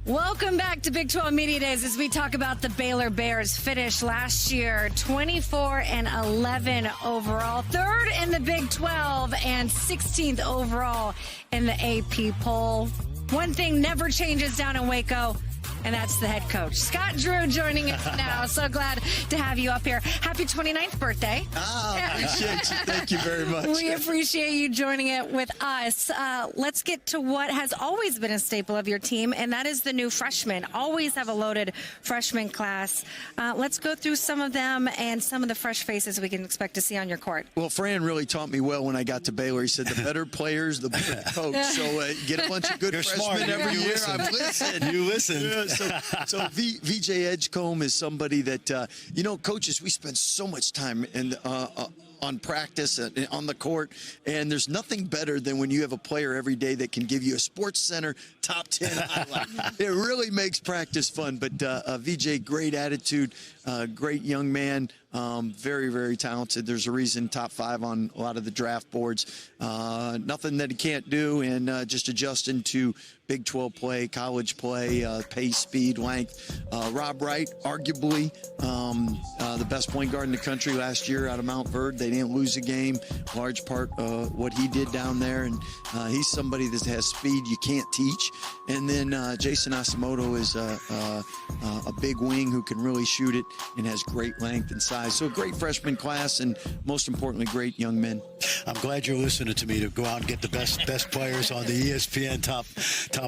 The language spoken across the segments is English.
Welcome back to Big 12 Media Days as we talk about the Baylor Bears. Finished last year 24-11 overall, third in the Big 12 and 16th overall in the AP poll. One thing never changes down in Waco, and that's the head coach. Scott Drew joining us now. So glad to have you up here. Happy 29th birthday. Appreciate you. Thank you very much. We appreciate you joining it with us. Let's get to what has always been a staple of your team, and that is the new freshmen. Always have a loaded freshman class. Let's go through some of them and some of the fresh faces we can expect to see on your court. Well, Fran really taught me well when I got to Baylor. He said the better players, the better coach. So get a bunch of good freshmen every year. I'm listening. You listen. Yeah, so VJ Edgecombe is somebody that, coaches, we spend so much time on practice and on the court, and there's nothing better than when you have a player every day that can give you a Sports Center top 10 highlight. It really makes practice fun. But VJ, great attitude, great young man, very, very talented. There's a reason top 5 on a lot of the draft boards. Nothing that he can't do, and just adjusting to Big 12 play, college play, pace, speed, length. Rob Wright, arguably the best point guard in the country last year out of Mount Verde. They didn't lose a game. Large part what he did down there, and he's somebody that has speed you can't teach. And then Jason Asamoto is a big wing who can really shoot it and has great length and size. So a great freshman class, and most importantly, great young men. I'm glad you're listening to me to go out and get the best players on the ESPN top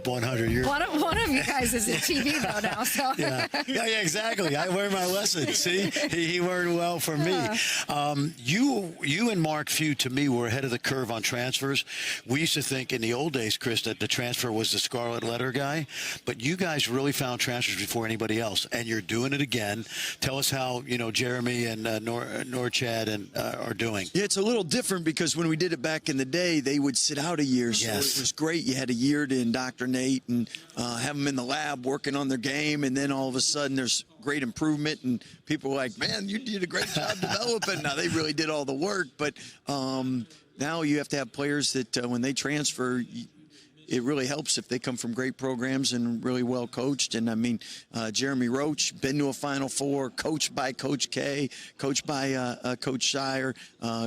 100. One of you guys is in TV though now, so yeah, exactly. I learned my lesson. See, he learned well from me. You and Mark Few, to me, were ahead of the curve on transfers. We used to think in the old days, Chris, that the transfer was the scarlet letter guy, but you guys really found transfers before anybody else, and you're doing it again. Tell us how Jeremy and Norchad are doing. Yeah, it's a little different because when we did it back in the day, they would sit out a year. So yes. It was great. You had a year to indoctrinate and have them in the lab working on their game, and then all of a sudden there's great improvement, and people were like, man, you did a great job developing. Now, they really did all the work, but now you have to have players that when they transfer, it really helps if they come from great programs and really well coached. And I mean, Jeremy Roach, been to a Final Four, coached by Coach K, coached by Coach Shire,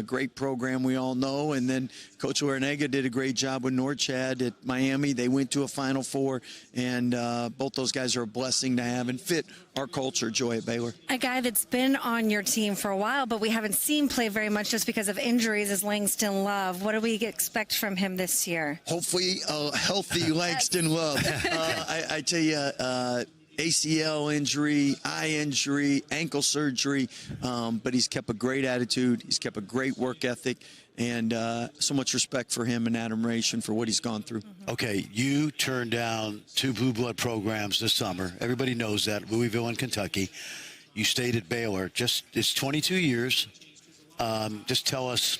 great program we all know. And then Coach Larinaga did a great job with Norchad at Miami. They went to a Final Four, and both those guys are a blessing to have and fit our culture, Joy, at Baylor. A guy that's been on your team for a while, but we haven't seen play very much just because of injuries, is Langston Love. What do we expect from him this year? Hopefully a healthy Langston Love. I tell you, ACL injury, eye injury, ankle surgery, but he's kept a great attitude. He's kept a great work ethic, and so much respect for him and Adam Ration for what he's gone through. Okay, you turned down 2 blue blood programs this summer. Everybody knows that, Louisville and Kentucky. You stayed at Baylor. It's 22 years. Just tell us,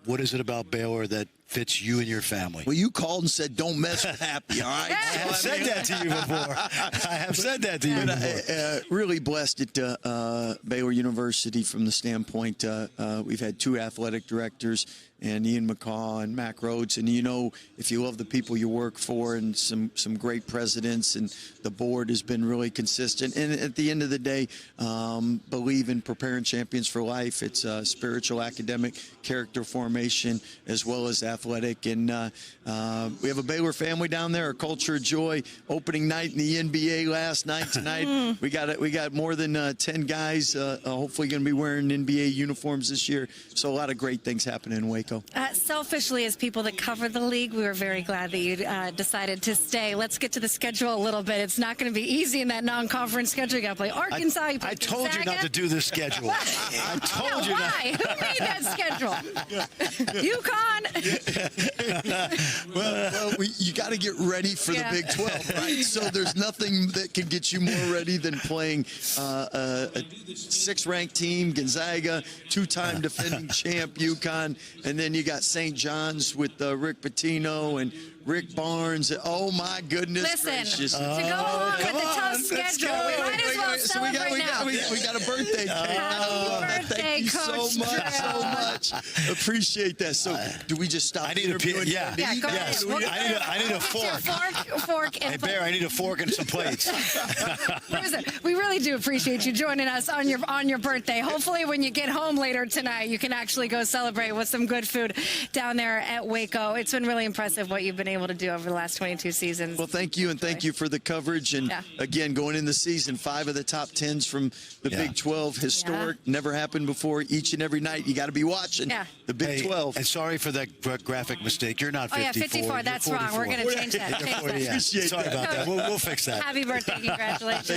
what is it about Baylor that fits you and your family? Well, you called and said, don't mess with Happy, all right? I have said that to you before. I have said that to you before. Really blessed at Baylor University from the standpoint we've had 2 athletic directors, and Ian McCaw and Mac Rhodes. And, if you love the people you work for, and some great presidents, and the board has been really consistent. And at the end of the day, believe in preparing champions for life. It's spiritual, academic, character formation, as well as athletic. And we have a Baylor family down there, a culture of joy. Opening night in the NBA last night. Tonight, we got more than 10 guys hopefully going to be wearing NBA uniforms this year. So a lot of great things happening in Waco. Selfishly, as people that cover the league, we were very glad that you decided to stay. Let's get to the schedule a little bit. It's not going to be easy in that non-conference schedule. You got to play Arkansas. You play I told you not to do this schedule. I told you why? not. Who made that schedule? UConn. Well, you got to get ready for the Big 12, right? So there's nothing that can get you more ready than playing a 6th-ranked team, Gonzaga, 2-time defending champ, UConn, and then you got St. John's with Rick Pitino and Rick Barnes. Oh, my goodness Listen, gracious. to go along with come the tough on, let's schedule, go. we might as well So we celebrate now. got a birthday cake. Happy birthday, Thank you Coach so Drew. much. Appreciate that. So, do we just stop? I need a interviewing? yeah. Yeah, go Yes. ahead. I need a fork. Fork Hey, and Bear, I need a fork and some plates. Listen, we really do appreciate you joining us on your birthday. Hopefully, when you get home later tonight, you can actually go celebrate with some good food down there at Waco. It's been really impressive what you've been able to do over the last 22 seasons. Well, thank you, and thank you for the coverage. And again, going in the season, 5 of the top 10s from the Big 12, historic, never happened before. Each and every night, you got to be watching the Big 12. And sorry for that graphic mistake. You're not 54. Oh, yeah, 54. You're That's wrong. We're 44. going to change that. Yeah. Sorry about that. We'll fix that. Happy birthday. Congratulations.